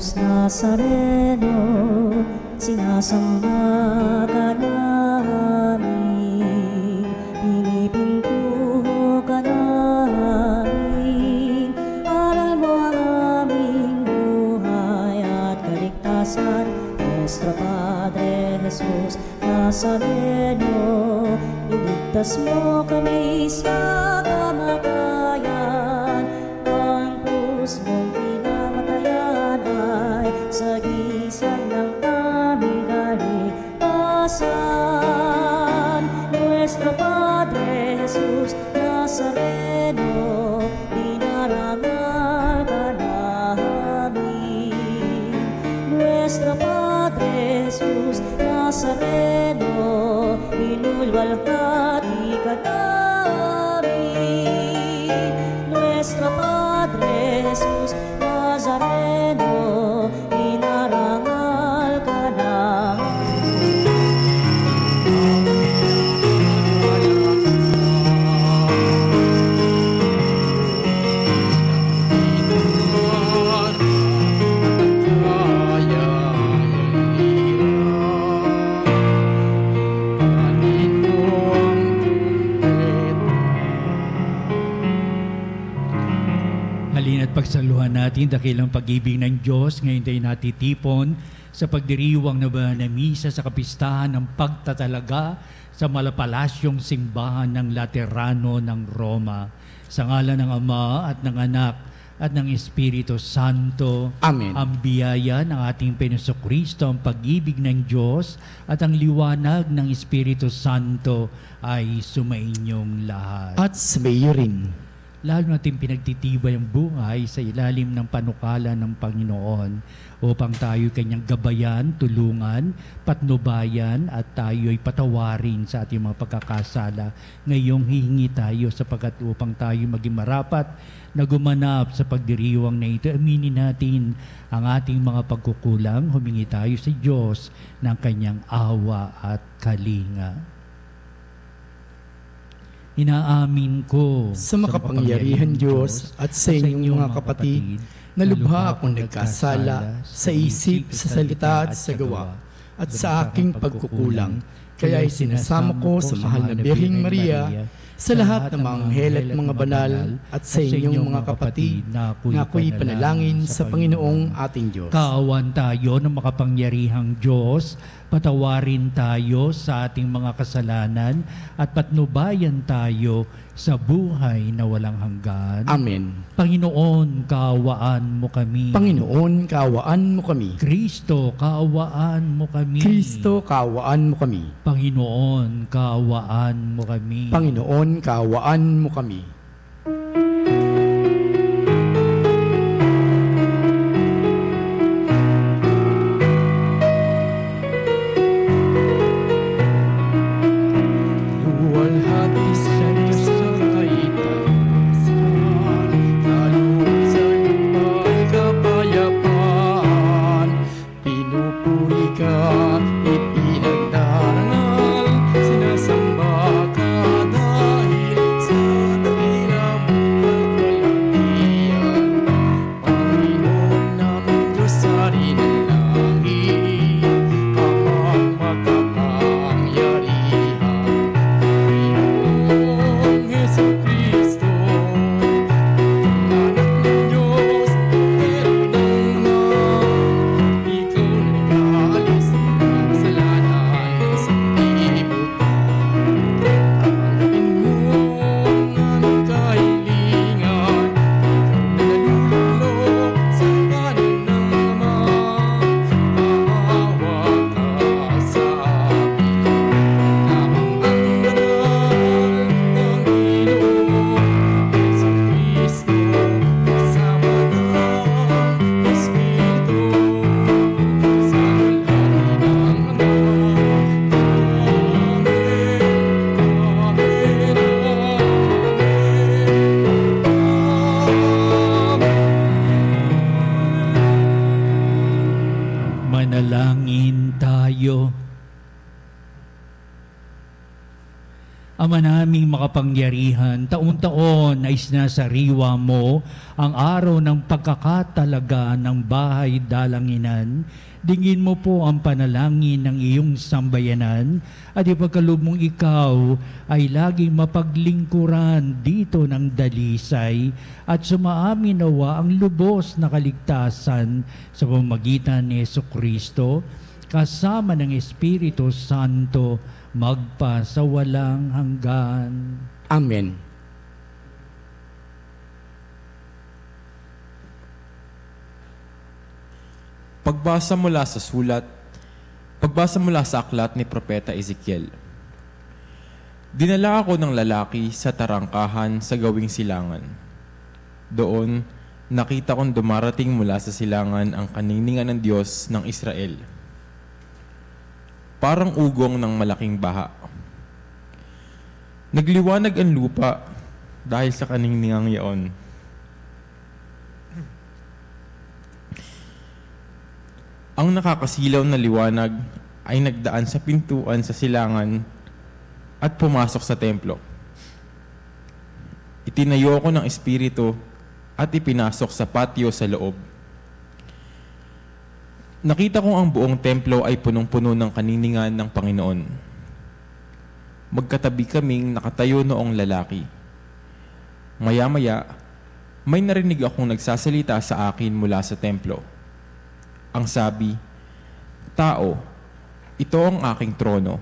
Jesus Nazareno, sinasamba ka namin, pinipintuho ka namin, aral mo ang aming buhay at kaligtasan. Nuestro Padre Jesus Nazareno, iligtas mo kami sa kamatayan, ang krus mong pinamatayan ay sagisag ng aming kaligtasan. Nuestro Padre Jesus Nazareno, dinarangal ka namin. Nuestro Padre Jesus Nazareno, inulwalhati ka namin. Nuestro Padre Jesus Nazareno, inarangal ka namin. Pagsaluhan natin dakilang pag-ibig ng Diyos. Ngayon tayo natitipon sa pagdiriwang na ba na misa sa kapistahan ng pagtatalaga sa malapalasyong simbahan ng Laterano ng Roma. Sa ngalan ng Ama at ng Anak at ng Espiritu Santo. Amen. Ang biyaya ng ating Panginoong Kristo, ang pag-ibig ng Diyos at ang liwanag ng Espiritu Santo ay sumainyong lahat. At sumayo rin. Lalo natin pinagtitibay ang buhay sa ilalim ng panukala ng Panginoon upang tayo kanyang gabayan, tulungan, patnubayan at tayo ay patawarin sa ating mga pagkakasala. Ngayong hihingi tayo sapagkat upang tayo maging marapat na gumanap sa pagdiriwang na ito, aminin natin ang ating mga pagkukulang, humingi tayo sa Diyos ng kanyang awa at kalinga. Inaamin ko sa makapangyarihan Diyos at sa inyong mga kapatid na lubha akong nagkasala sa isip, sa salita at sa gawa at sa aking pagkukulang. Kaya ay sinasama ko sa mahal na Birheng Maria, sa lahat ng mga anghel at mga banal at sa inyong mga kapatid na ako'y panalangin sa Panginoong ating Diyos. Kaawan tayo ng makapangyarihang Diyos, patawarin tayo sa ating mga kasalanan at patnubayan tayo sa buhay na walang hanggan. Amen. Panginoon, kaawaan mo kami. Panginoon, kaawaan mo kami. Kristo, kaawaan mo kami. Kristo, kaawaan mo kami. Panginoon, kaawaan mo kami. Panginoon, kaawaan mo kami. Ama naming makapangyarihan, taon-taon ay sinasariwa mo ang araw ng pagkakatalaga ng bahay dalanginan. Dingin mo po ang panalangin ng iyong sambayanan at ipagkaloob mong ikaw ay laging mapaglingkuran dito ng dalisay at sumaamin nawa ang lubos na kaligtasan sa pamamagitan ni Jesucristo kasama ng Espiritu Santo magpa sa walang hanggan. Amen. Pagbasa mula sa aklat ni Propeta Ezekiel. Dinala ako ng lalaki sa tarangkahan sa gawing silangan. Doon, nakita kong dumarating mula sa silangan ang kaninningan ng Diyos ng Israel. Parang ugong ng malaking baha. Nagliwanag ang lupa dahil sa kaninningang yaon. Ang nakakasilaw na liwanag ay nagdaan sa pintuan sa silangan at pumasok sa templo. Itinayo ko ng espiritu at ipinasok sa patio sa loob. Nakita kong ang buong templo ay punong-puno ng kaniningan ng Panginoon. Magkatabi kaming nakatayo noong lalaki. Maya-maya, may narinig akong nagsasalita sa akin mula sa templo. Ang sabi, "Tao, ito ang aking trono,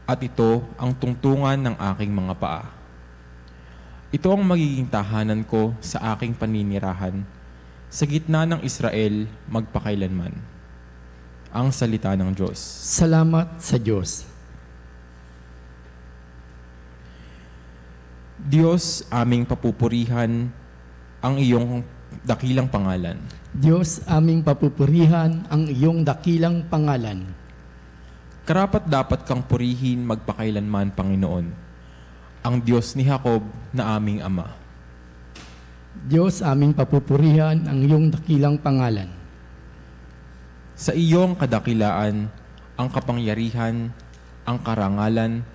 at ito ang tungtungan ng aking mga paa. Ito ang magiging tahanan ko sa aking paninirahan, sa gitna ng Israel magpakailanman." Ang salita ng Diyos. Salamat sa Diyos. Diyos, aming papupurihan ang iyong dakilang pangalan. Diyos, aming papupurihan ang iyong dakilang pangalan. Karapat dapat kang purihin magpakailanman, Panginoon, ang Diyos ni Jacob na aming Ama. Diyos, aming papupurihan ang iyong dakilang pangalan. Sa iyong kadakilaan, ang kapangyarihan, ang karangalan,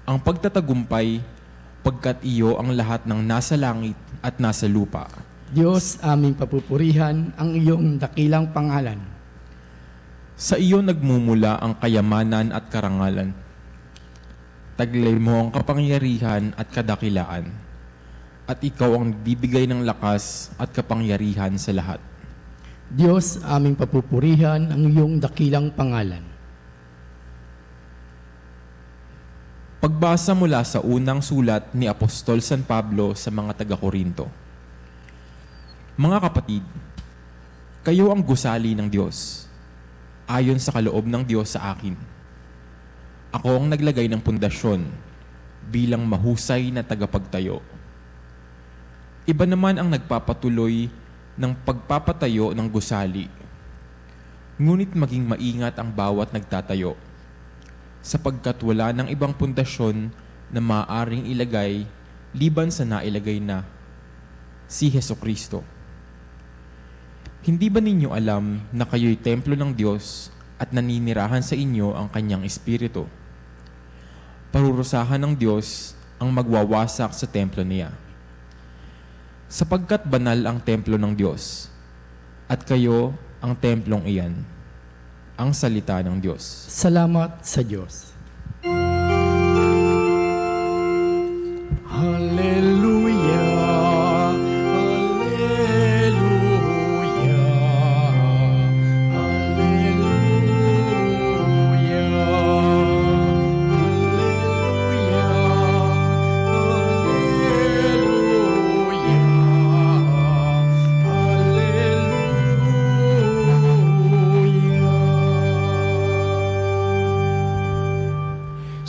ang pagtatagumpay, pagkat iyo ang lahat ng nasa langit at nasa lupa. Diyos, aming papupurihan ang iyong dakilang pangalan. Sa iyo nagmumula ang kayamanan at karangalan. Taglay mo ang kapangyarihan at kadakilaan, at ikaw ang bibigay ng lakas at kapangyarihan sa lahat. Diyos, aming papupurihan ang iyong dakilang pangalan. Pagbasa mula sa unang sulat ni Apostol San Pablo sa mga taga-Korinto. Mga kapatid, kayo ang gusali ng Diyos, ayon sa kaloob ng Diyos sa akin. Ako ang naglagay ng pundasyon bilang mahusay na tagapagtayo. Iba naman ang nagpapatuloy ng pagpapatayo ng gusali. Ngunit maging maingat ang bawat nagtatayo, sapagkat wala ng ibang pundasyon na maaaring ilagay liban sa nailagay na si Jesucristo. Hindi ba ninyo alam na kayo'y templo ng Diyos at naninirahan sa inyo ang Kanyang Espiritu? Parurusahan ng Diyos ang magwawasak sa templo niya. Sapagkat banal ang templo ng Diyos, at kayo ang templong iyan. Ang salita ng Diyos. Salamat sa Diyos. Hallelujah!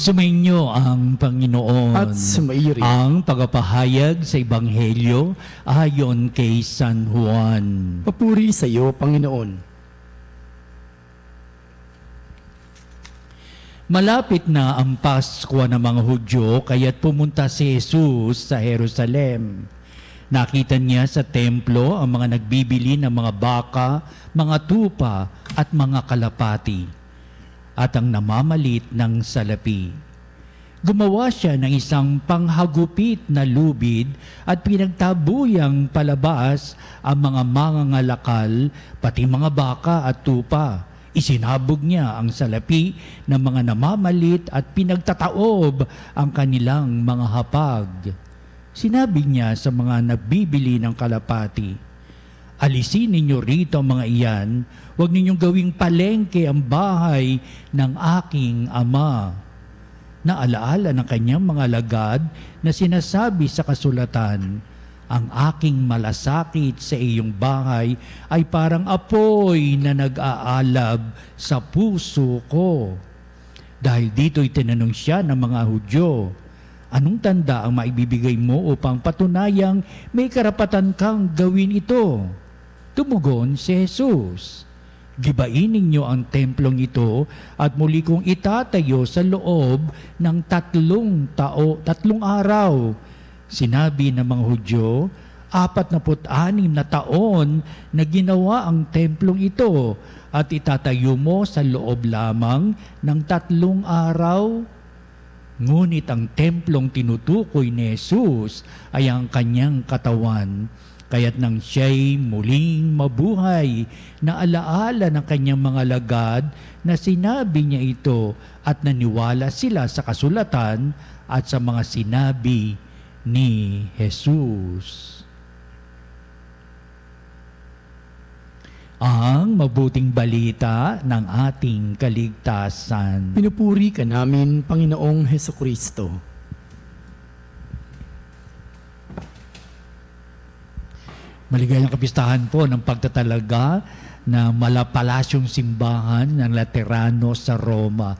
Sumainyo ang Panginoon At sumairi ang pagpapahayag sa Ebanghelyo ayon kay San Juan. Papuri sa iyo, Panginoon. Malapit na ang Paskwa ng mga Hudyo, kaya't pumunta si Jesus sa Jerusalem. Nakita niya sa templo ang mga nagbibili ng mga baka, mga tupa at mga kalapati, at ang namamalit ng salapi. Gumawa siya ng isang panghagupit na lubid at pinagtabuyang palabas ang mga mangangalakal, pati mga baka at tupa. Isinabog niya ang salapi ng mga namamalit at pinagtataob ang kanilang mga hapag. Sinabi niya sa mga nagbibili ng kalapati, alisin ninyo rito ang mga iyan, huwag ninyong gawing palengke ang bahay ng aking ama. Naalaala ng kanyang mga lagad na sinasabi sa kasulatan, ang aking malasakit sa iyong bahay ay parang apoy na nag-aalab sa puso ko. Dahil dito'y tinanong siya ng mga Hudyo, anong tanda ang maibibigay mo upang patunayang may karapatan kang gawin ito? Tumugon si Jesus, gibain ninyo ang templong ito at muli kong itatayo sa loob ng 3 araw. Sinabi ng mga Hudyo, 46 na taon na ginawa ang templong ito at itatayo mo sa loob lamang ng 3 araw? Ngunit ang templong tinutukoy ni Jesus ay ang kanyang katawan. Kaya't nang siya'y muling mabuhay, naalaala ng kanyang mga lagad na sinabi niya ito at naniwala sila sa kasulatan at sa mga sinabi ni Jesus. Ang mabuting balita ng ating kaligtasan. Pinupuri ka namin, Panginoong Hesukristo. Maligayang kapistahan po ng pagtatalaga na malapalasyong simbahan ng Laterano sa Roma.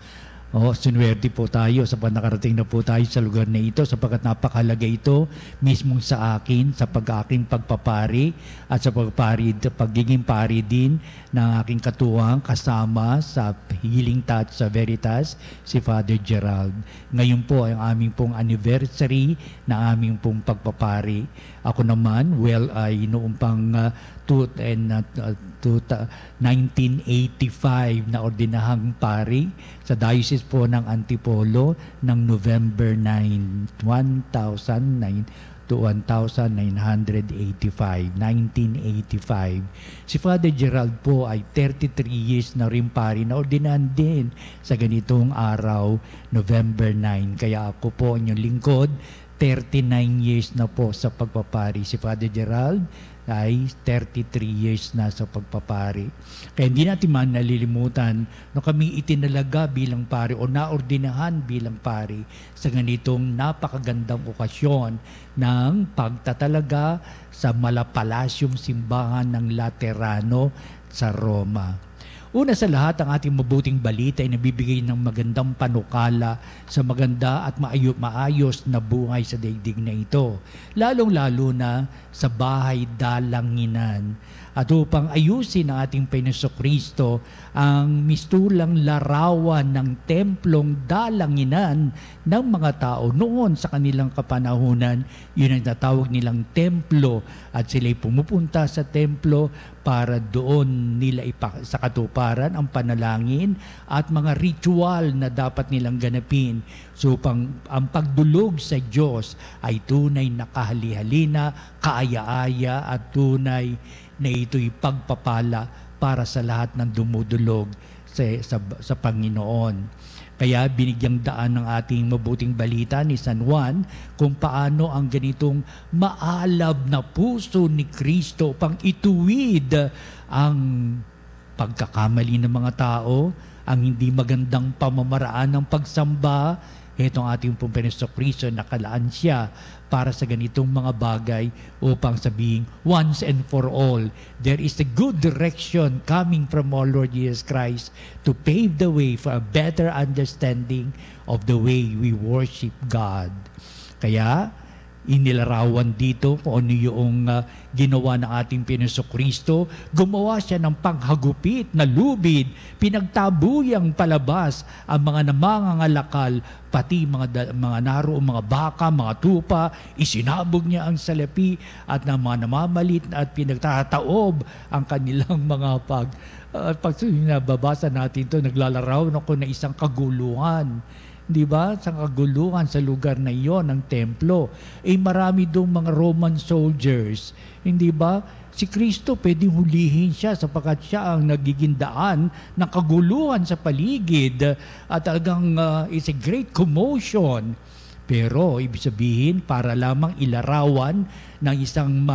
Sinuwerte po tayo sa nakarating na po tayo sa lugar na ito sapagkat napakahalaga ito mismong sa akin, sa pag-aking pagpapari at sa pagiging pari din ng aking katuwang kasama sa Healing Touch sa Veritas, si Father Gerald. Ngayon po ay ang aming pong anniversary na aming pong pagpapari. Ako naman, ay noong pang 1985 na ordinahang pari sa Diocese po ng Antipolo ng November 9, 1985. Si Father Gerald po ay 33 years na rin pari na ordinahan din sa ganitong araw, November 9. Kaya ako po inyong lingkod, 39 years na po sa pagpapari. Si Father Gerald ay 33 years na sa pagpapari. Kaya hindi natin man nalilimutan na kami itinalaga bilang pari o naordinahan bilang pari sa ganitong napakagandang okasyon ng pagtatalaga sa malapalasyong simbahan ng Laterano sa Roma. Una sa lahat, ang ating mabuting balita ay nabibigay ng magandang panukala sa maganda at maayos na buhay sa daigdig na ito. Lalong-lalo na sa bahay dalanginan. At upang ayusin ang ating Panginoong Kristo ang mistulang larawan ng templong dalanginan ng mga tao noon sa kanilang kapanahunan, yun ang natawag nilang templo at sila'y pumupunta sa templo para doon nila sa katuparan ang panalangin at mga ritual na dapat nilang ganapin. So ang pagdulog sa Diyos ay tunay na kahali-halina, kaaya-aya at tunay na ito'y pagpapala para sa lahat ng dumudulog sa Panginoon. Kaya binigyang daan ng ating mabuting balita ni San Juan kung paano ang ganitong maalab na puso ni Kristo upang ituwid ang pagkakamali ng mga tao, ang hindi magandang pamamaraan ng pagsamba. Itong ating pong Panginoong Kristo, nakalaan siya para sa ganitong mga bagay upang sabihin, once and for all, there is a good direction coming from our Lord Jesus Christ to pave the way for a better understanding of the way we worship God. Kaya, inilarawan dito kung ano yung ginawa ng ating Panginoong Kristo. Gumawa siya ng panghagupit na lubid, pinagtabuyang palabas ang mga namangangalakal, pati mga naroong mga baka, mga tupa, isinabog niya ang salapi at ng mga namamalit at pinagtataob ang kanilang mga pag nababasa natin ito, naglalaraw ako na isang kaguluhan. di ba, sa kaguluhan sa lugar na iyon, ng templo, marami doong mga Roman soldiers, hindi ba? Si Kristo pwedeng hulihin siya sapagkat siya ang nagiging daan ng kaguluhan sa paligid at talagang it's a great commotion. Pero ibig sabihin, para lamang ilarawan ng isang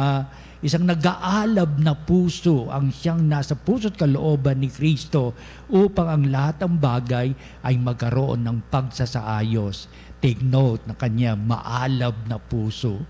nag-aalab na puso ang siyang nasa puso't kalooban ni Kristo upang ang lahat ng bagay ay magkaroon ng pagsasaayos. Take note na kanya maalab na puso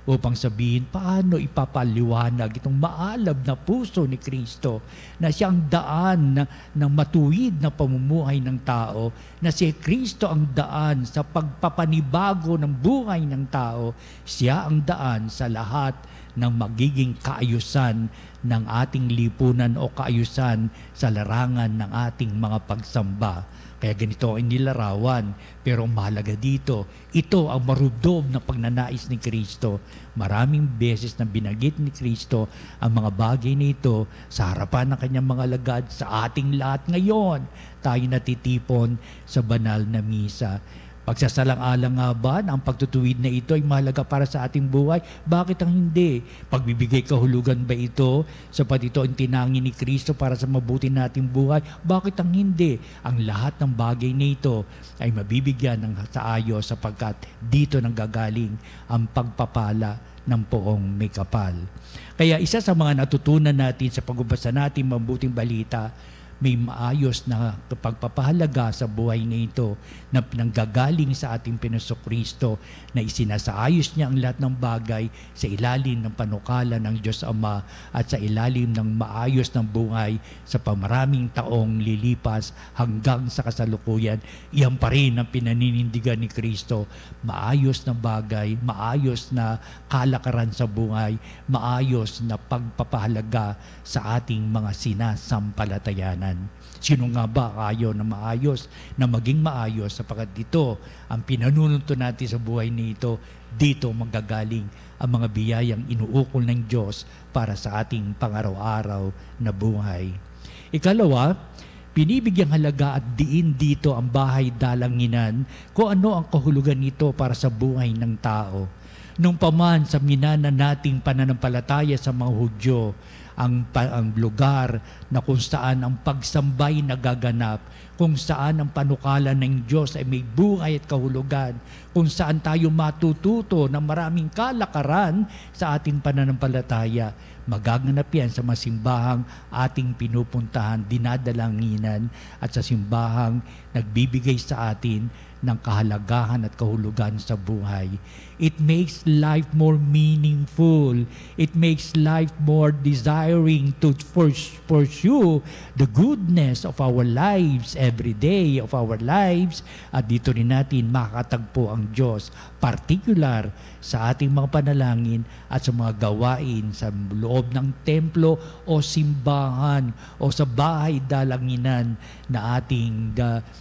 upang sabihin paano ipapaliwanag itong maalab na puso ni Kristo na siyang daan ng matuwid na pamumuhay ng tao, na si Kristo ang daan sa pagpapanibago ng buhay ng tao, siya ang daan sa lahat ng magiging kaayusan ng ating lipunan o kaayusan sa larangan ng ating mga pagsamba. Kaya ganito ang nilarawan. Pero mahalaga dito, ito ang marubdob na pagnanais ni Kristo. Maraming beses na binagit ni Kristo ang mga bagay nito sa harapan ng kanyang mga alagad, sa ating lahat ngayon. Tayo natitipon sa banal na misa. Pagsasalang-alang nga ba na ang pagtutuwid na ito ay mahalaga para sa ating buhay? Bakit ang hindi? Pagbibigay kahulugan ba ito sapat ito ang tinangin ni Kristo para sa mabuti nating buhay? Bakit ang hindi? Ang lahat ng bagay na ito ay mabibigyan ng saayos sapagkat dito nanggagaling ang pagpapala ng poong may kapal. Kaya isa sa mga natutunan natin sa pagbabasa natin mabuting balita, may maayos na pagpapahalaga sa buhay na ito na nanggagaling sa ating Panginoong Kristo na isinasaayos niya ang lahat ng bagay sa ilalim ng panukala ng Diyos Ama at sa ilalim ng maayos ng buhay sa pamaraming taong lilipas hanggang sa kasalukuyan. Iyan pa rin ang pinaninindigan ni Kristo. Maayos na bagay, maayos na kalakaran sa buhay, maayos na pagpapahalaga sa ating mga sinasampalatayanan. Sino nga ba ayaw na maayos, na maging maayos sapagkat dito ang pinanununto natin sa buhay nito, dito manggagaling ang mga biyayang inuukol ng Diyos para sa ating pang-araw-araw na buhay. Ikalawa, binibigyang halaga at diin dito ang bahay dalanginan kung ano ang kahulugan nito para sa buhay ng tao. Nung paman sa minana nating pananampalataya sa mga Hudyo, ang lugar na kung saan ang pagsambay nagaganap, kung saan ang panukala ng Diyos ay may buhay at kahulugan, kung saan tayo matututo ng maraming kalakaran sa ating pananampalataya. Magaganap yan sa masimbahang ating pinupuntahan, dinadalanginan at sa simbahang nagbibigay sa atin ng kahalagahan at kahulugan sa buhay. It makes life more meaningful. It makes life more desiring to pursue the goodness of our lives every day of our lives. At dito rin natin makakatagpo ang Diyos, particular sa ating mga panalangin at sa mga gawain sa loob ng templo o simbahan o sa bahay dalanginan na ating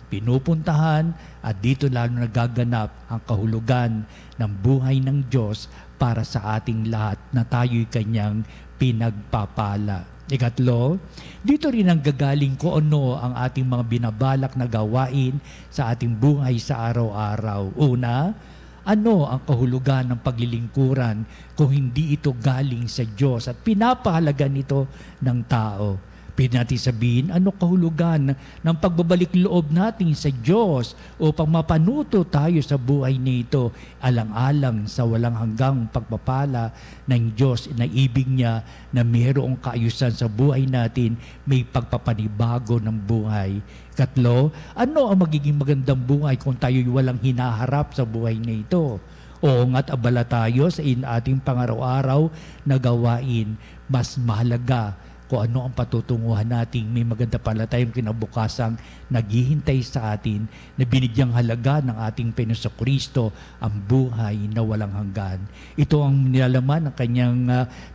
pinupuntahan. At dito lalo nagaganap ang kahulugan ng buhay ng Diyos para sa ating lahat na tayo'y kanyang pinagpapala. Ikatlo, dito rin ang gagaling ko ano ang ating mga binabalak na gawain sa ating buhay sa araw-araw. Una, ano ang kahulugan ng paglilingkuran kung hindi ito galing sa Diyos at pinapahalagan ito ng tao? Pwede natin sabihin, ano kahulugan ng pagbabalik loob natin sa Diyos upang mapanuto tayo sa buhay nito, alang-alang sa walang hanggang pagpapala ng Diyos na ibig niya na mayroong kaayusan sa buhay natin, may pagpapanibago ng buhay. Katlo, ano ang magiging magandang buhay kung tayo'y walang hinaharap sa buhay na ito? Oo nga't abala tayo sa ating pang-araw-araw na gawain, mas mahalaga kung ano ang patutunguhan nating may maganda pala tayong kinabukasang naghihintay sa atin na binigyang halaga ng ating Panginoong Kristo ang buhay na walang hanggan. Ito ang nilalaman ng kanyang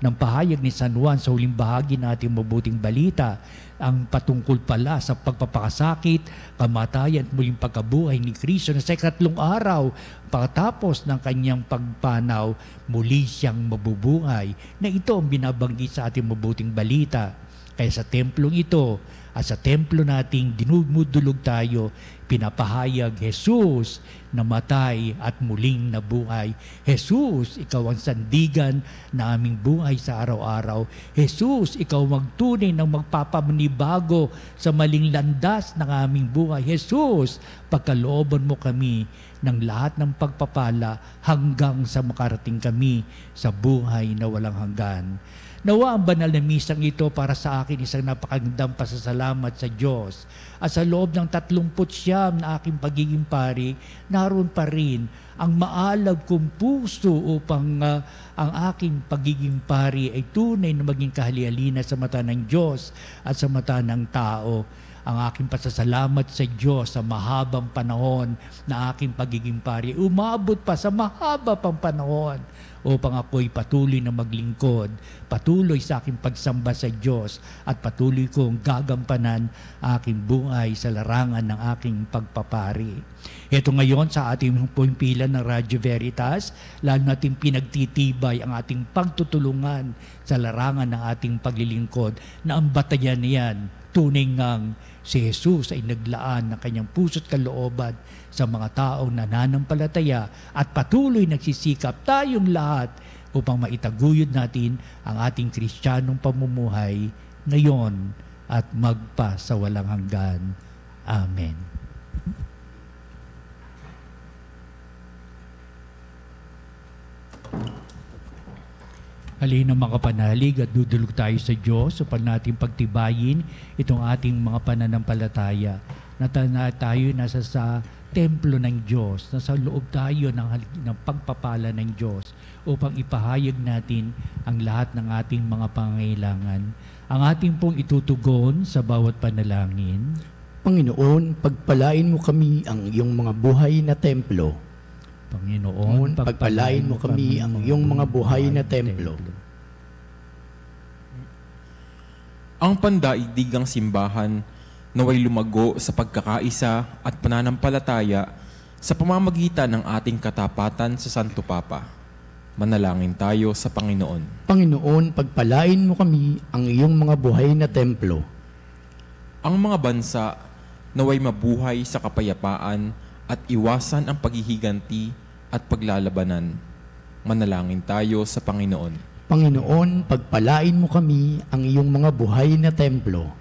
ng pahayag ni San Juan sa huling bahagi ng ating mabuting balita, ang patungkol pala sa pagpapakasakit, kamatayan at muling pagkabuhay ni Kristo na sa ikatlong araw, pagkatapos ng kanyang pagpanaw, muli siyang mabubuhay, na ito ang binabanggit sa ating mabuting balita. Kaya sa templong ito, at sa templo nating dinudulog tayo, pinapahayag, Jesus, namatay at muling nabuhay. Jesus, ikaw ang sandigan na aming buhay sa araw-araw. Jesus, ikaw magtunay ng magpapanibago sa maling landas ng aming buhay. Jesus, pagkalooban mo kami ng lahat ng pagpapala hanggang sa makarating kami sa buhay na walang hanggan. Nawa ang banal na misang ito para sa akin isang napakagandang pasasalamat sa Diyos. At sa loob ng 39 na aking pagiging pari, naroon pa rin ang maalab kong puso upang ang aking pagiging pari ay tunay na maging kahali-halina sa mata ng Diyos at sa mata ng tao. Ang aking pasasalamat sa Diyos sa mahabang panahon na aking pagiging pari, umabot pa sa mahaba pang panahon upang ako'y patuloy na maglingkod, patuloy sa aking pagsamba sa Diyos at patuloy kong gagampanan aking buhay sa larangan ng aking pagpapari. Ito ngayon sa ating pumpilan ng Radyo Veritas, lalo natin pinagtitibay ang ating pagtutulungan sa larangan ng ating paglilingkod na ang batayan niyan, tunay ngang si Jesus ay naglaan ng kanyang puso't kalooban sa mga taong nananampalataya at patuloy nagsisikap tayong lahat upang maitaguyod natin ang ating Kristiyanong pamumuhay ngayon at magpa sa walang hanggan. Amen. Halina mga kapanalig at dudulog tayo sa Diyos upang natin pagtibayin itong ating mga pananampalataya na tayo nasa sa templo ng Diyos, nasa loob tayo ng pagpapala ng Diyos upang ipahayag natin ang lahat ng ating mga pangangailangan. Ang ating pong itutugon sa bawat panalangin. Panginoon, pagpalain mo kami ang iyong mga buhay na templo. Panginoon, pagpalain mo kami ang iyong mga buhay na templo. Ang pandaigdigang simbahan naway lumago sa pagkakaisa at pananampalataya sa pamamagitan ng ating katapatan sa Santo Papa. Manalangin tayo sa Panginoon. Panginoon, pagpalain mo kami ang iyong mga buhay na templo. Ang mga bansa naway mabuhay sa kapayapaan at iwasan ang paghihiganti at paglalabanan. Manalangin tayo sa Panginoon. Panginoon, pagpalain mo kami ang iyong mga buhay na templo.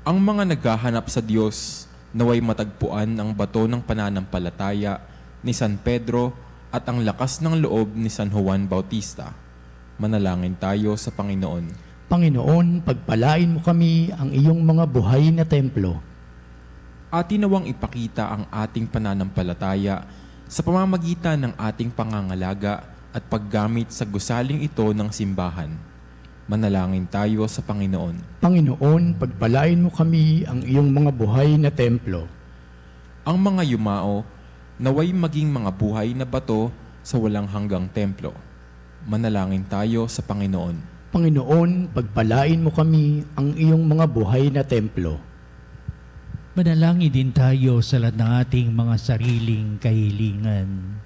Ang mga naghahanap sa Diyos naway matagpuan ang bato ng pananampalataya ni San Pedro at ang lakas ng loob ni San Juan Bautista. Manalangin tayo sa Panginoon. Panginoon, pagpalain mo kami ang iyong mga buhay na templo. Atin nawang ipakita ang ating pananampalataya sa pamamagitan ng ating pangangalaga at paggamit sa gusaling ito ng simbahan. Manalangin tayo sa Panginoon. Panginoon, pagpalain mo kami ang iyong mga buhay na templo. Ang mga yumao naway maging mga buhay na bato sa walang hanggang templo. Manalangin tayo sa Panginoon. Panginoon, pagpalain mo kami ang iyong mga buhay na templo. Manalangin din tayo sa lahat ng ating mga sariling kahilingan.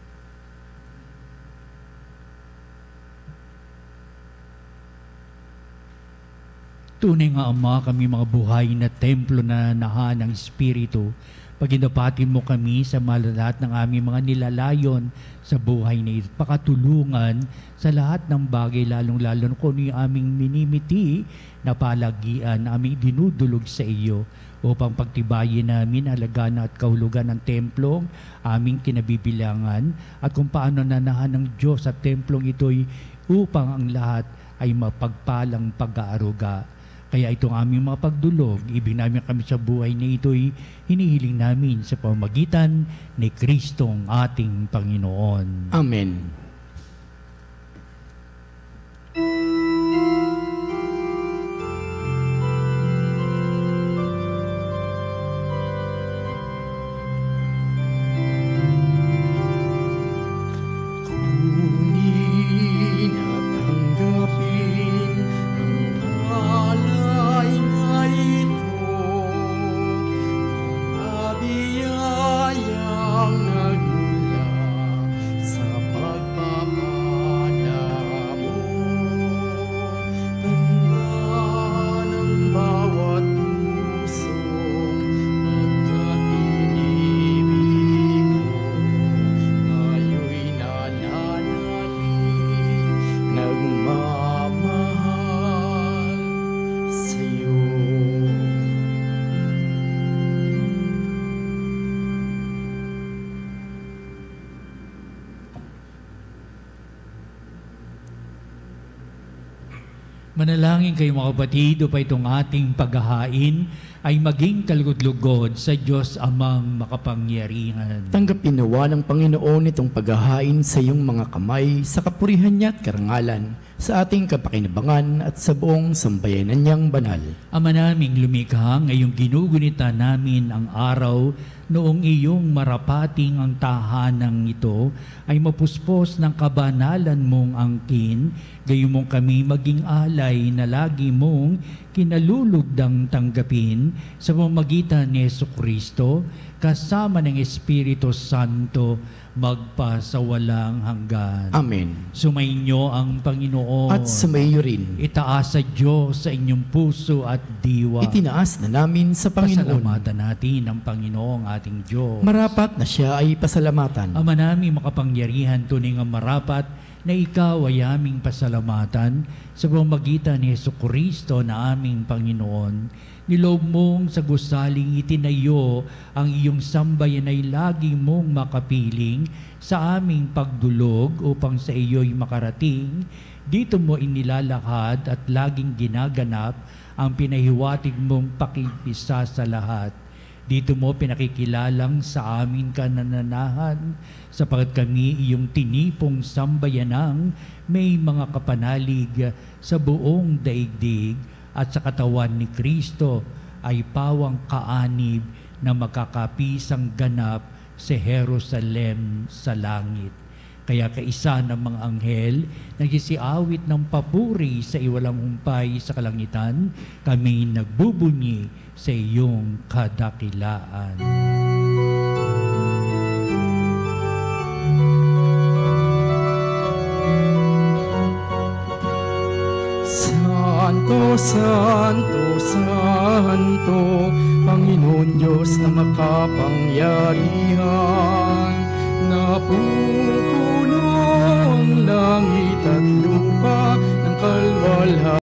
Tunay nga Ama, kami mga buhay na templo na nahan ng Espiritu. Paginapatin mo kami sa lahat ng aming mga nilalayon sa buhay na ito. Pakatulungan sa lahat ng bagay, lalong-lalo kung yung aming minimiti na palagian na aming dinudulog sa iyo upang pagtibayin namin alagaan at kahulugan ng templong aming kinabibilangan at kung paano nanahan ng Diyos sa templong ito'y upang ang lahat ay mapagpalang pag-aaruga. Kaya itong aming mga pagdulog, ibig namin kami sa buhay na ito'y hinihiling namin sa pamamagitan ni Kristong ating Panginoon. Amen. Sa pagpapalagay Manalangin kayo mga kapatid, upang itong ating paghahain ay maging kalugod-lugod sa Diyos Amang makapangyarihan. Tanggapin nawa ng Panginoon itong paghahain sa iyong mga kamay sa kapurihan niya at karangalan, sa ating kapakinabangan at sa buong sambayanan niyang banal. Ama naming lumikha, ngayong ginugunita namin ang araw noong iyong marapating ang tahanang ito ay mapuspos ng kabanalan mong angkin, gayon mong kami maging alay na lagi mong kinalulugdang tanggapin sa pamamagitan ni Jesucristo kasama ng Espiritu Santo magpasawalang hanggan. Amen. Sumainyo ang Panginoon. At sumayo rin. Itaas sa Diyos sa inyong puso at diwa. Itinaas na namin sa Panginoon. Pasalamatan natin ang Panginoong ating Diyos. Marapat na siya ay pasalamatan. Ama namin makapangyarihan, tunay nga marapat na ikaw ay aming pasalamatan sa pamamagitan ni Jesucristo na aming Panginoon. Niloob mong sa gusaling itinayo ang iyong sambayan ay lagi mong makapiling sa aming pagdulog upang sa iyo'y makarating. Dito mo inilalakad at laging ginaganap ang pinahiwatig mong pakipisa sa lahat. Dito mo pinakikilalang sa amin kanananahan, sapagat kami iyong tinipong sambayanang may mga kapanalig sa buong daigdig, at sa katawan ni Kristo ay pawang kaanib na magkakapisang ganap sa Jerusalem sa langit. Kaya kaisa ng mga anghel, nagsisiawit ng papuri sa iwalang humpay sa kalangitan, kami nagbubunyi sa iyong kadakilaan. Santo, Santo, Santo, Panginoon Diyos na makapangyarihan, napupuno ang langit at lupa ng kalwalhatian.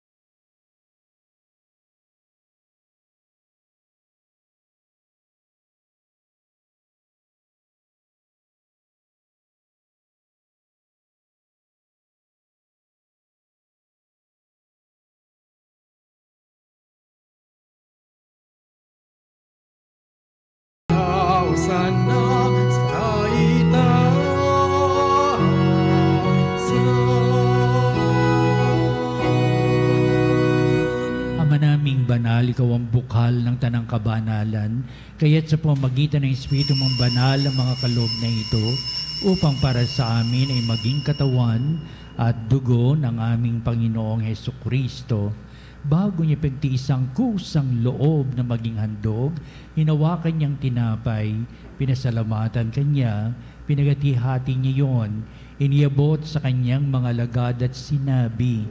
Sana sa kaitaan, Ama naming banal, ikaw ang bukal ng tanang kabanalan, kaya't sa pamamagitan ng Espiritu mong banal ang mga kaloob na ito, upang para sa amin ay maging katawan at dugo ng aming Panginoong Hesukristo. Bago niya pagtiis ang kusang loob na maging handog, hinawakan niyang tinapay, pinasalamatan kanya, pinagati-hati niya yon, iniabot sa kanyang mga lagad at sinabi,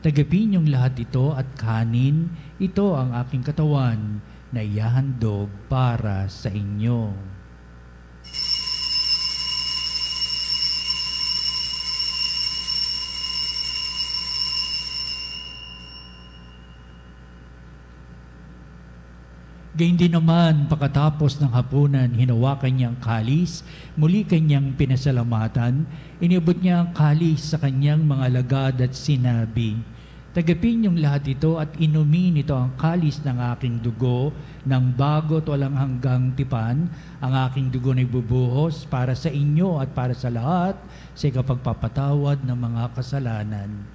"Tagapin niyong lahat ito at kanin, ito ang aking katawan na ihahandog para sa inyo." Gayun din naman, pagkatapos ng hapunan, hinawakan niya ang kalis, muli kanyang pinasalamatan, iniabot niya ang kalis sa kanyang mga lagad at sinabi, "Tagapin niyong lahat ito at inumin ito ang kalis ng aking dugo, ng bago at walang hanggang tipan, ang aking dugo na ibubuhos para sa inyo at para sa lahat sa ikapagpapatawad ng mga kasalanan.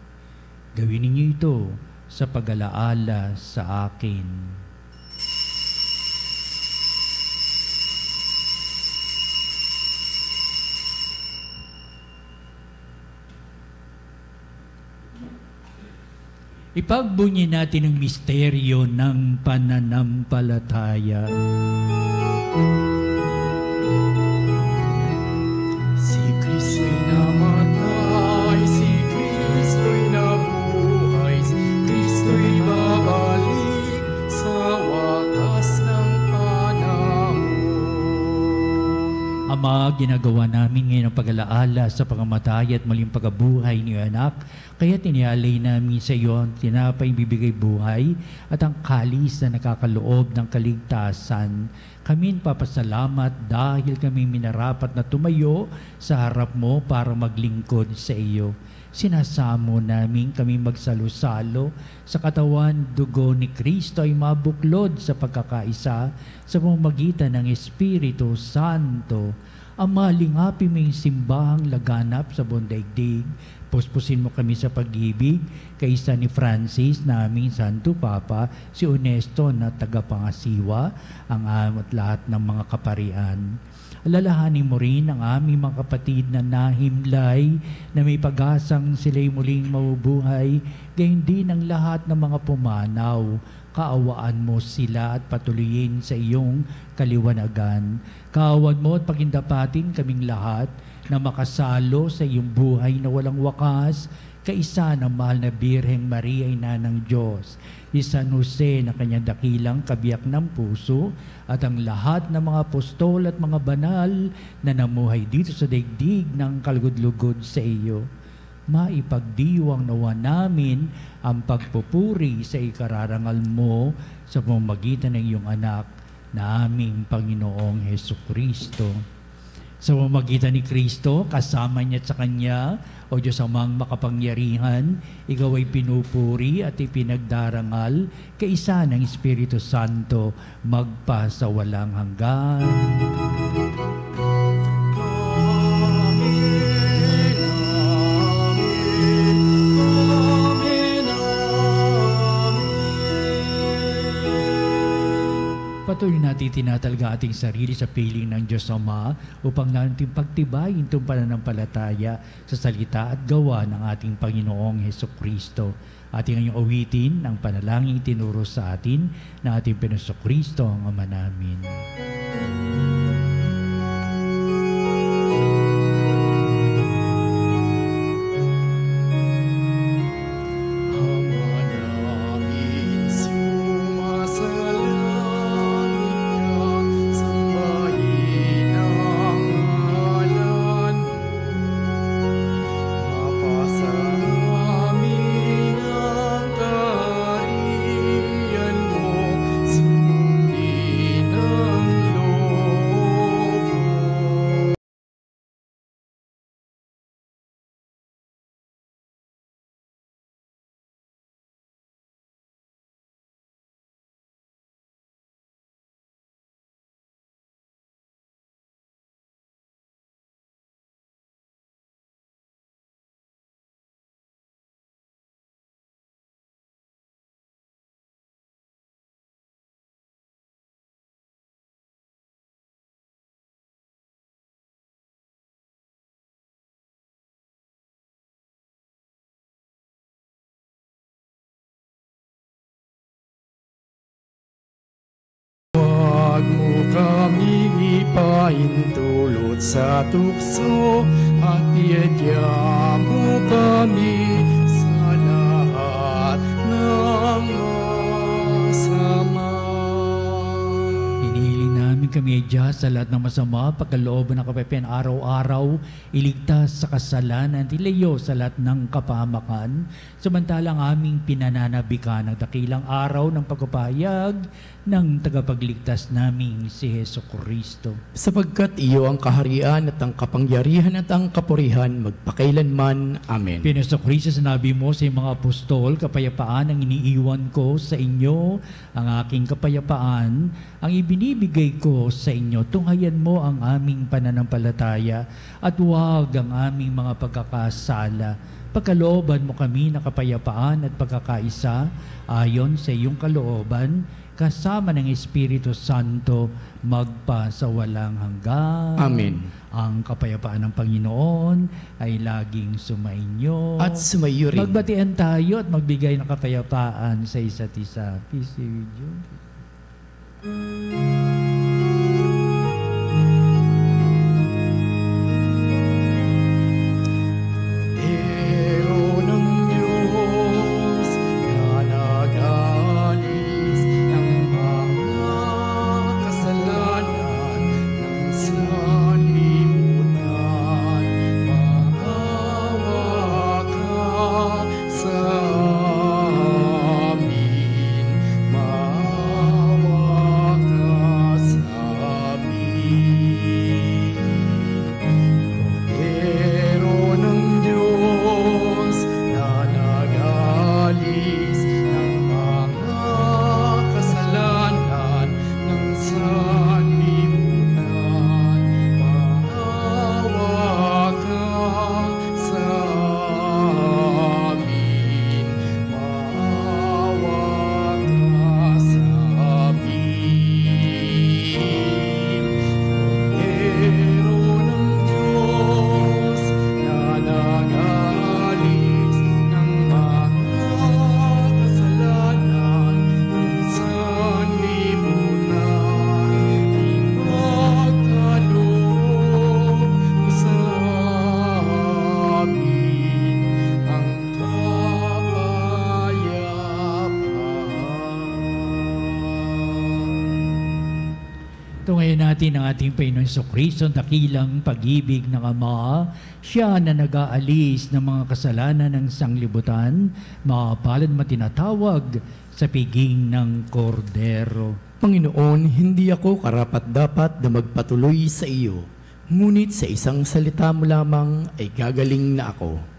Gawin ninyo ito sa pag-alaala sa akin." Ipagbunyi natin ang misteryo ng pananampalataya. Si Kristo'y namatay, si Kristo'y nabuhay, si Kristo'y babalik sa wakas ng panahon. Ama, ginagawa namin ngayon ang pag-alaala sa pangamatay at muling pagkabuhay ni anak, kaya tinialay namin sa iyo ang tinapay bibigay buhay at ang kalis na nakakaloob ng kaligtasan. Kami papasalamat dahil kami minarapat na tumayo sa harap mo para maglingkod sa iyo. sinasamo namin kami magsalo-salo sa katawan dugo ni Kristo ay mabuklod sa pagkakaisa sa pamamagitan ng Espiritu Santo. Ama, lingapin mo yung simbahang laganap sa buong daigdig. Puspusin mo kami sa pag-ibig, kaisa ni Francis, naming Santo Papa, si Honesto na tagapangasiwa, ang at lahat ng mga kaparian. Alalahanin mo rin ang aming mga kapatid na nahimlay, na may pag-asang sila'y muling mabubuhay, gayon din ang lahat ng mga pumanaw. Kaawaan mo sila at patuloyin sa iyong kaliwanagan. Kaawaan mo at pagindapatin kaming lahat na makasalo sa iyong buhay na walang wakas, kaisa ng mahal na Birheng Maria, Ina ng Diyos, si San Jose na kanyang dakilang kabiyak ng puso, at ang lahat ng mga apostol at mga banal na namuhay dito sa daigdig ng kalugod-lugod sa iyo. Maipagdiwang nawa namin ang pagpupuri sa ikararangal mo sa pamamagitan ng iyong anak na aming Panginoong Hesukristo. Sa pamamagitan ni Kristo, kasama niya at sa Kanya, o Diyos Amang makapangyarihan, ikaw ay pinupuri at ipinagdarangal, kaisa ng Espiritu Santo, magpa sa walang hanggan. Patuloy natin tinatalga ating sarili sa piling ng Diyos Ama upang natin pagtibayin itong pananampalataya sa salita at gawa ng ating Panginoong Hesukristo. Ating ngayong awitin ang panalangin itinuro sa atin na ating Panginoong ang Ama namin. Huwag mo kaming ipahintulot sa tukso at iadya mo kami sa lahat ng masama. Hinihiling namin kami Diyos sa lahat ng masama, pagkalooban ng kapayapaan araw-araw, iligtas sa kasalanan, tilayo sa lahat ng kapahamakan, samantalang aming pinananabikan ang dakilang araw ng pagpapahayag ng tagapagligtas naming si Hesukristo. Sapagkat iyo ang kaharian at ang kapangyarihan at ang kapurihan magpakailanman. Amen. Pinasukristo, sinabi mo sa mga apostol, kapayapaan ang iniiwan ko sa inyo, ang aking kapayapaan ang ibinibigay ko sa inyo. Tunghayan mo ang aming pananampalataya at huwag ang aming mga pagkakasala. Pagkalooban mo kami na kapayapaan at pagkakaisa ayon sa iyong kalooban, kasama ng Espiritu Santo, magpa sa walang hanggan. Amen. Ang kapayapaan ng Panginoon ay laging sumainyo. At sumayo rin. Magbatian tayo at magbigay ng kapayapaan sa isa't isa. Peace be with you. Sa amin, Tungayin natin ang ating Panginoon Jesucristo, dakilang pag-ibig ng Ama. Siya na nag-aalis ng mga kasalanan ng sanglibutan, makapalad matinatawag sa piging ng kordero. Panginoon, hindi ako karapat-dapat na magpatuloy sa iyo, ngunit sa isang salita mo lamang ay gagaling na ako.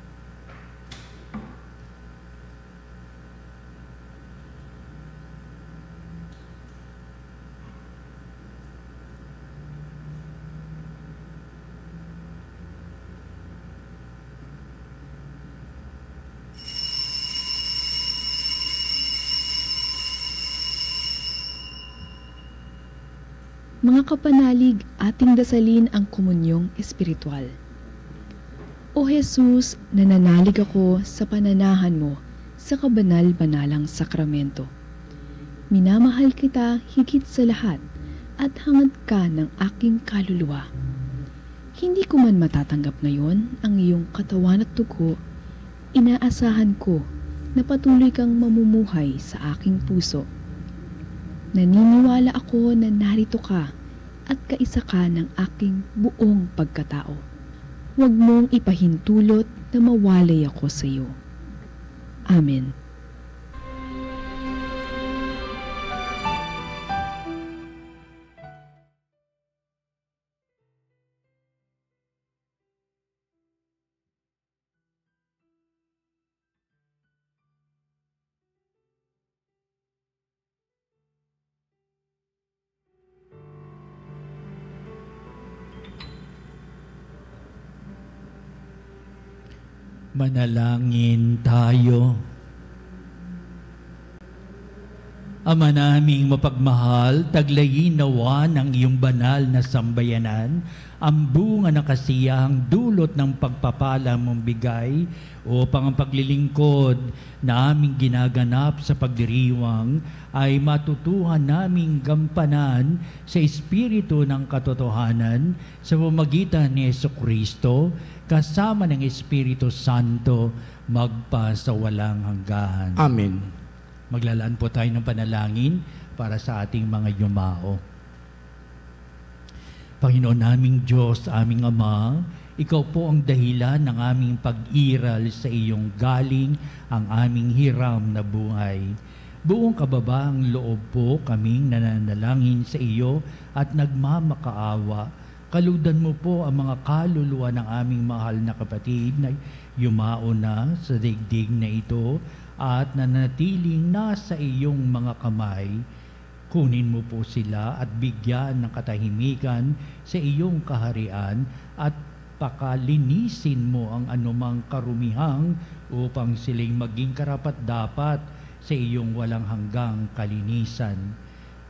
Mga kapanalig, ating dasalin ang komunyong espiritual. O Jesus, nananalig ako sa pananahan mo sa kabanal-banalang sakramento. Minamahal kita higit sa lahat at hangad ka ng aking kaluluwa. Hindi ko man matatanggap ngayon ang iyong katawan at dugo, inaasahan ko na patuloy kang mamumuhay sa aking puso. Naniniwala ako na narito ka at kaisa ka ng aking buong pagkatao. Huwag mong ipahintulot na mawalay ako sa iyo. Amen. Manalangin tayo. Ama naming mapagmahal, taglayin nawa ng iyong banal na sambayanan, ang bunga ng kasiyahang dulot ng pagpapala mong bigay upang ang paglilingkod na aming ginaganap sa pagdiriwang ay matutuhan naming gampanan sa espiritu ng katotohanan sa pamamagitan ni Jesucristo kasama ng Espiritu Santo magpa sa walang hanggan. Amen. Maglalaan po tayo ng panalangin para sa ating mga yumao. Panginoon naming Diyos, aming Ama, Ikaw po ang dahilan ng aming pag-iral sa iyong galing ang aming hiram na buhay. Buong kababaang loob po kaming nananalangin sa iyo at nagmamakaawa. Kaludan mo po ang mga kaluluwa ng aming mahal na kapatid na yumao na sa daigdig na ito at nanatiling nasa iyong mga kamay. Kunin mo po sila at bigyan ng katahimikan sa iyong kaharian at pakalinisin mo ang anumang karumihang upang sila'y maging karapat-dapat sa iyong walang hanggang kalinisan.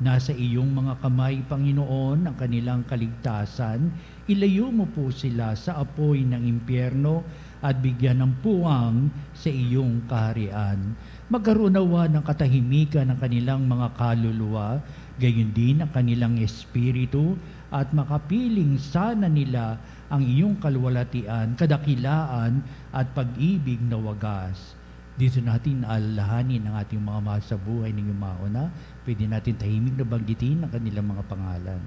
Nasa iyong mga kamay, Panginoon, ang kanilang kaligtasan. Ilayo mo po sila sa apoy ng impyerno at bigyan ng puwang sa iyong kaharian. Magkaroon nawa ng katahimikan ng kanilang mga kaluluwa, gayon din ang kanilang espiritu, at makapiling sana nila ang iyong kalwalatian, kadakilaan at pag-ibig na wagas. Dito natin alalahanin ang ating mga mahal sa buhay ng yumao na. Pwede natin tahimik na banggitin ang kanilang mga pangalan.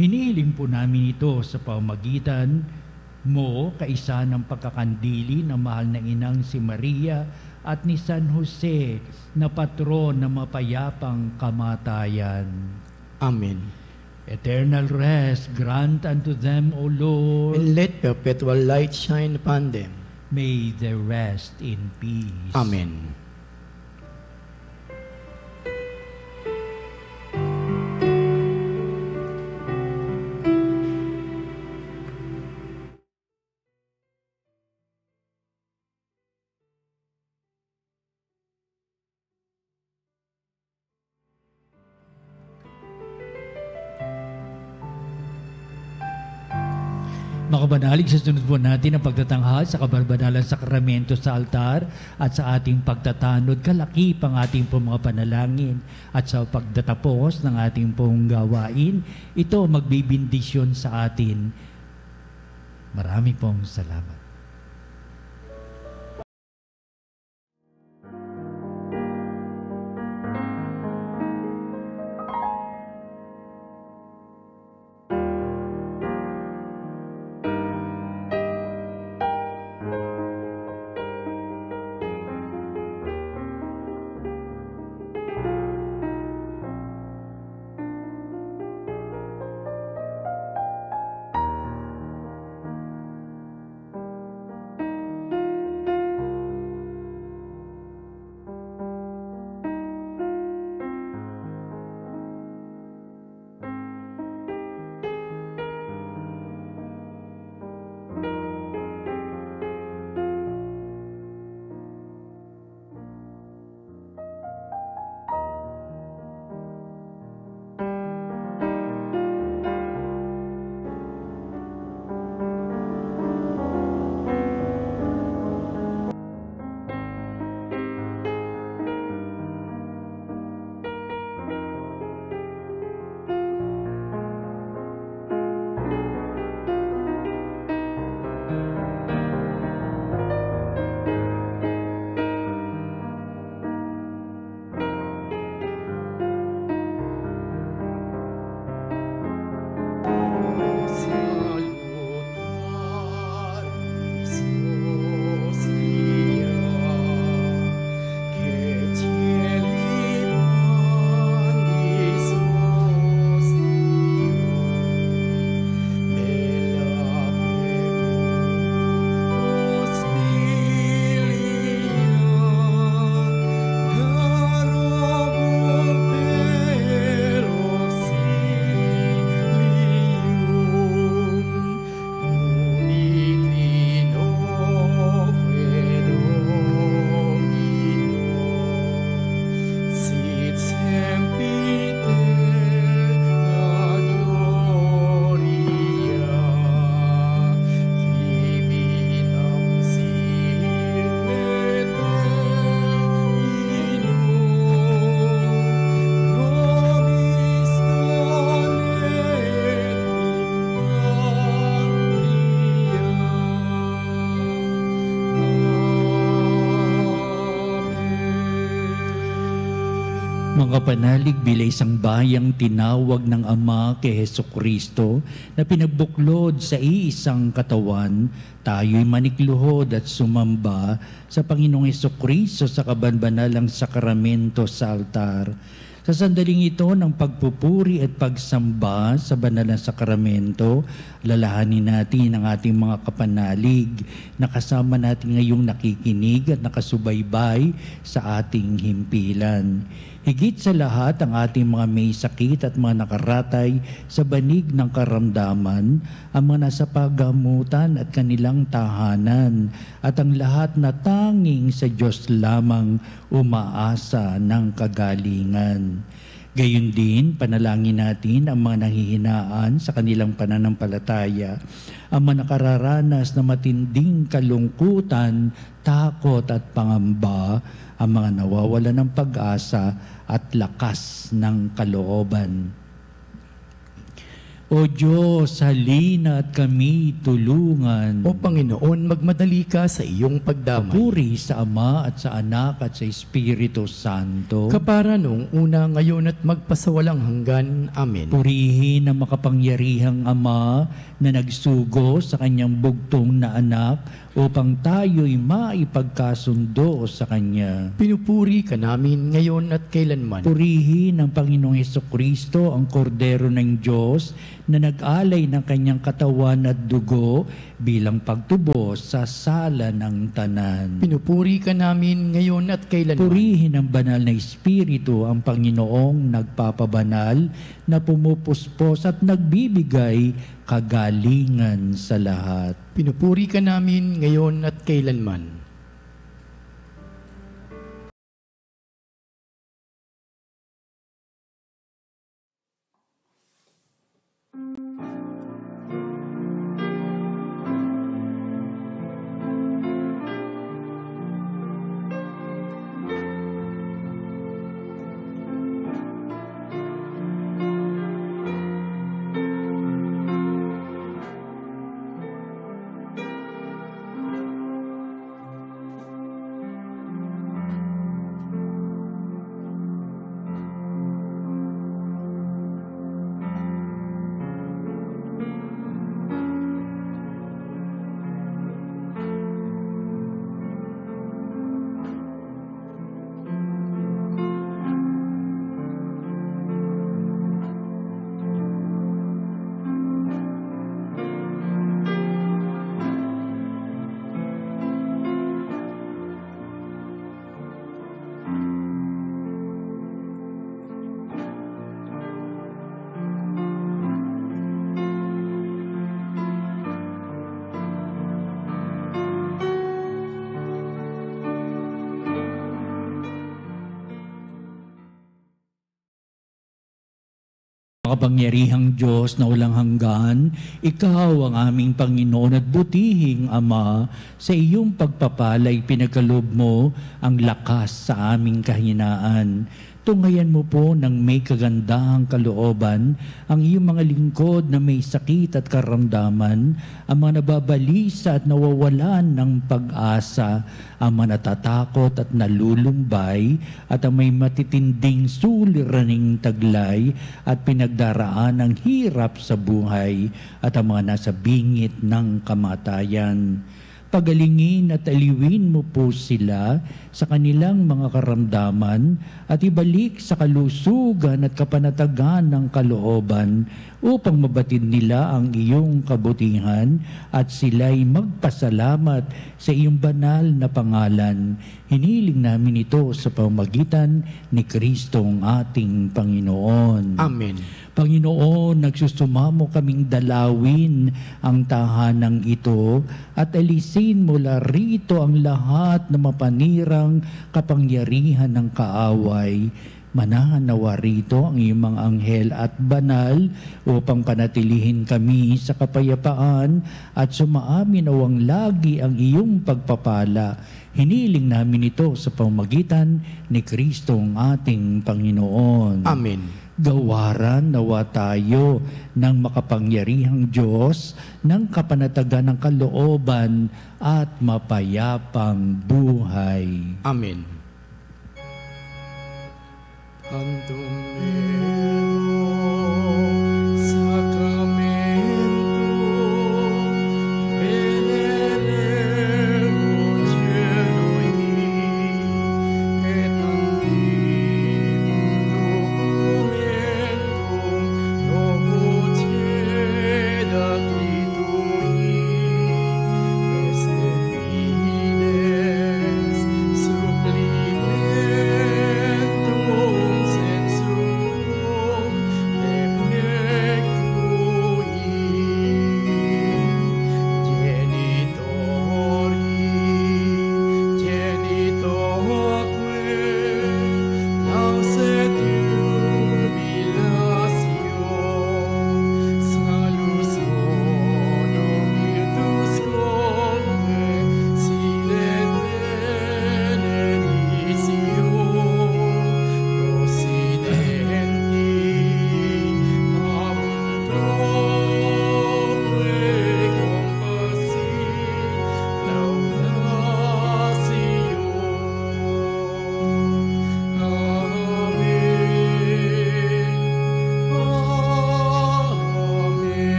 Hinihiling po namin ito sa pamamagitan mo, kaisa ng pagkakandili ng mahal na inang si Maria at ni San Jose na patron ng mapayapang kamatayan. Amen. Eternal rest grant unto them, O Lord. And let perpetual light shine upon them. May they rest in peace. Amen. Makabanalig sa sunod po natin ang pagtatanghal sa kabarbanalang sakramento sa altar at sa ating pagtatanod, kalakip ang ating pong mga panalangin at sa pagdatapos ng ating pong gawain, ito magbibindisyon sa atin. Marami pong salamat. Mga panalig bilay isang bayang tinawag ng Ama kay Hesukristo na pinagbuklod sa iisang katawan, tayo'y manikluhod at sumamba sa Panginoong Hesukristo sa kabanbanalang sakramento sa altar. Sa sandaling ito ng pagpupuri at pagsamba sa banal na sakramento, lalahanin natin ang ating mga kapanalig na kasama natin ngayong nakikinig at nakasubaybay sa ating himpilan. Higit sa lahat ang ating mga may sakit at mga nakaratay sa banig ng karamdaman, ang mga nasa paggamutan at kanilang tahanan, at ang lahat na tanging sa Diyos lamang umaasa ng kagalingan. Gayon din, panalangin natin ang mga nanghihinaan sa kanilang pananampalataya, ang mga nakararanas na matinding kalungkutan, takot at pangamba, ang mga nawawalan ng pag-asa at lakas ng kalooban. O Diyos, halina at kami tulungan. O Panginoon, magmadali ka sa iyong pagdamay. Papuri sa Ama at sa Anak at sa Espiritu Santo. Kapara noong una, ngayon at magpasawalang hanggan. Amen. Purihin ang makapangyarihang Ama na nagsugo sa kanyang bugtong na anak upang tayo'y maipagkasundo sa Kanya. Pinupuri ka namin ngayon at kailanman. Purihin ang Panginoong Hesukristo, ang Kordero ng Diyos, na nag-alay ng kanyang katawan at dugo bilang pagtubos sa sala ng tanan. Pinupuri ka namin ngayon at kailanman. Purihin ang banal na Espiritu, ang Panginoong nagpapabanal, na pumupuspos at nagbibigay kagalingan sa lahat. Pinupuri ka namin ngayon at kailanman. Makapangyarihang Diyos na walang hanggan, Ikaw ang aming Panginoon at butihing Ama, sa iyong pagpapalay pinagkaloob mo ang lakas sa aming kahinaan. Tungayan mo po ng may kagandahang kalooban ang iyong mga lingkod na may sakit at karamdaman, ang mga nababalisa at nawawalan ng pag-asa, ang mga natatakot at nalulumbay, at ang may matitinding suliraning taglay at pinagdaraan ng hirap sa buhay, at ang mga nasa bingit ng kamatayan. Pagalingin at aliwin mo po sila sa kanilang mga karamdaman at ibalik sa kalusugan at kapanatagan ng kalooban upang mabatid nila ang iyong kabutihan at sila'y magpasalamat sa iyong banal na pangalan. Hiniling namin ito sa pamamagitan ni Kristong ating Panginoon. Amen. Panginoon, nagsusumamo kaming dalawin ang tahanang ito at alisin mula rito ang lahat na mapanirang kapangyarihan ng kaaway. Manahan nawa rito ang iyong mga anghel at banal upang panatilihin kami sa kapayapaan at sumaamin nawang lagi ang iyong pagpapala. Hiniling namin ito sa pamamagitan ni Kristong ating Panginoon. Amen. Gawaran nawa tayo ng makapangyarihang Diyos ng kapanatagan ng kalooban at mapayapang buhay. Amen.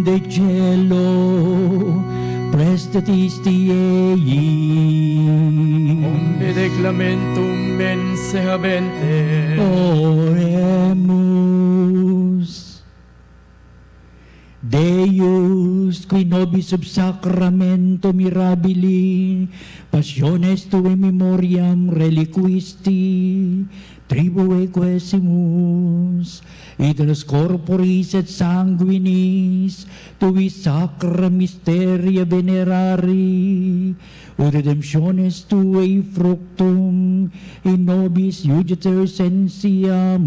de cielo, prestatis tiei. Omne declamentum mense habente. Oremus. Deus, qui nobis sub sacramento mirabili, passiones tue memoriam reliquisti, tribue quesimus, idros corporis et sanguinis, tui sacra mysteria venerari, ut redemptiones tuae fructum in nobis iudicer sensiamus,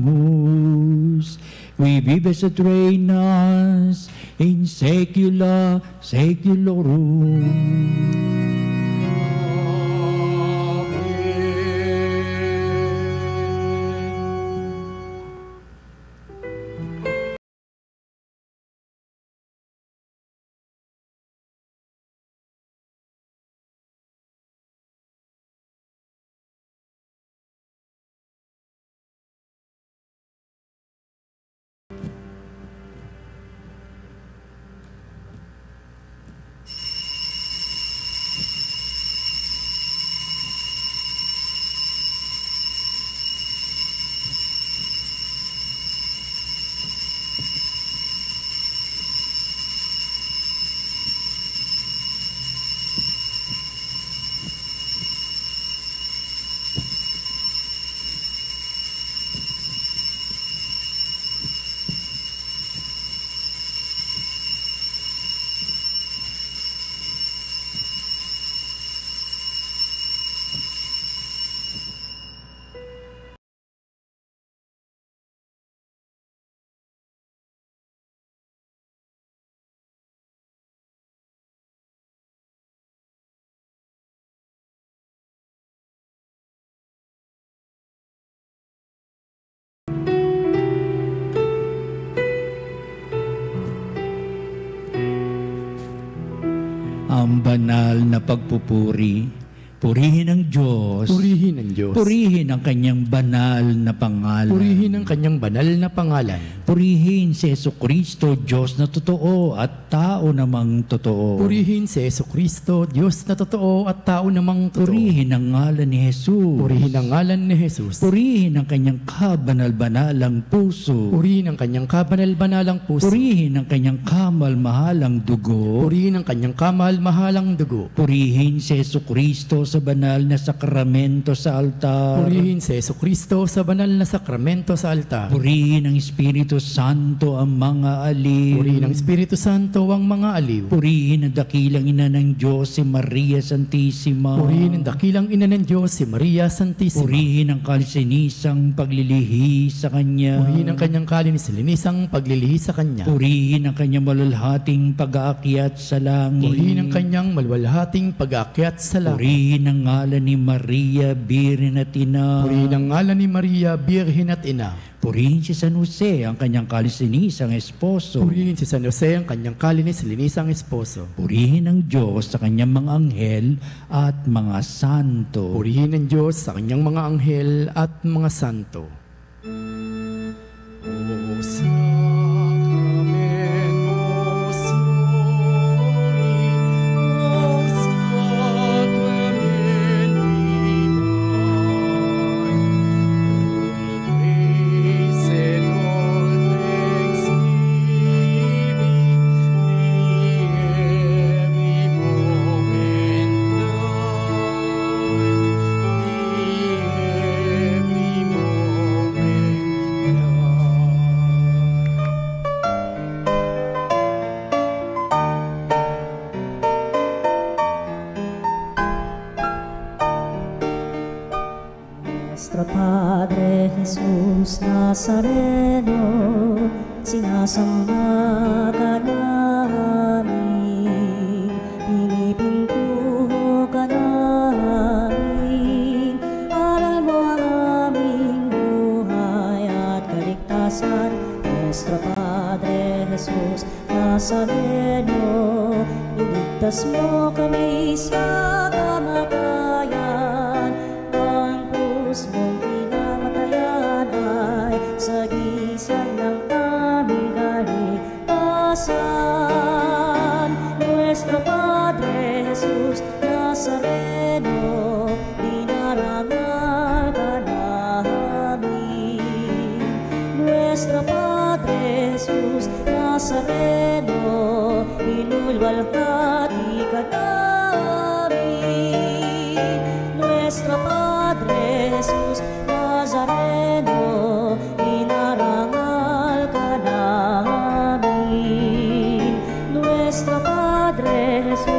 qui vives et reinas in saecula saeculorum. Ang banal na pagpupuri, purihin ang Diyos. Purihin ang Diyos. Purihin ang kanyang banal na pangalan. Purihin ang kanyang banal na pangalan. Purihin si Jesucristo, Diyos na totoo at tao namang totoo. Purihin si Jesucristo, Diyos na totoo at tao namang totoo. Purihin ang ngalan ni Jesus. Purihin ang ngalan ni Jesus. Purihin ang kanyang kabanal-banalang puso. Purihin ang kanyang kabanal-banalang puso. Purihin ang kanyang kamal-mahalang dugo. Purihin ang kanyang kamal-mahalang dugo. Purihin si Jesucristo sa banal na sakramento sa altar. Purihin si Jesucristo sa banal na sakramento sa altar. Purihin ang Espiritu Santo ang mga aliw. Purihin ang Espiritu Santo ang mga aliw. Purihin ang dakilang ina ng Diyos si Maria Santissima. Purihin ang dakilang ina ng Diyos si Maria Santissima. Purihin ang kalsinisang paglilihi sa Kanya. Purihin ang kanyang kalinisanisang paglilihi sa Kanya. Purihin ang kanyang malalhating pag-aakyat sa langit. Purihin ang kanyang malwalhating pag-aakyat sa langit. Purihin Purihin ang ngalan ni Maria, Birhen at Ina. Purihin ang ngalan ni Maria, Birhen at Ina. Purihin si San Jose, ang kanyang kalisinisang esposo. Purihin si San Jose, ang kanyang linisang esposo. Purihin ang Diyos sa kanyang mga anghel at mga santo. Purihin ang Diyos sa kanyang mga anghel at mga santo. O Sakramen, O Soli, O Sakramen divine, praise and all thanksgiving, be every moment thine, be every moment Nuestro Padre Jesus Nazareno, sinasamba ka namin, pinipintuho ka namin, aral mo ang aming buhay at kaligtasan. Nuestro Padre Jesus Nazareno, iligtas mo kami sa kamatayan, ang krus mong pinamatayan ay sagisag ng aming kaligtasan. Nuestro Padre Jesus Nazareno, dinarangal ka namin. Nuestro Padre Jesus Nazareno, inulwalhati ka namin. Nuestro Padre Jesus Nazareno, inarangal ka namin. Nuestro Padre Jesus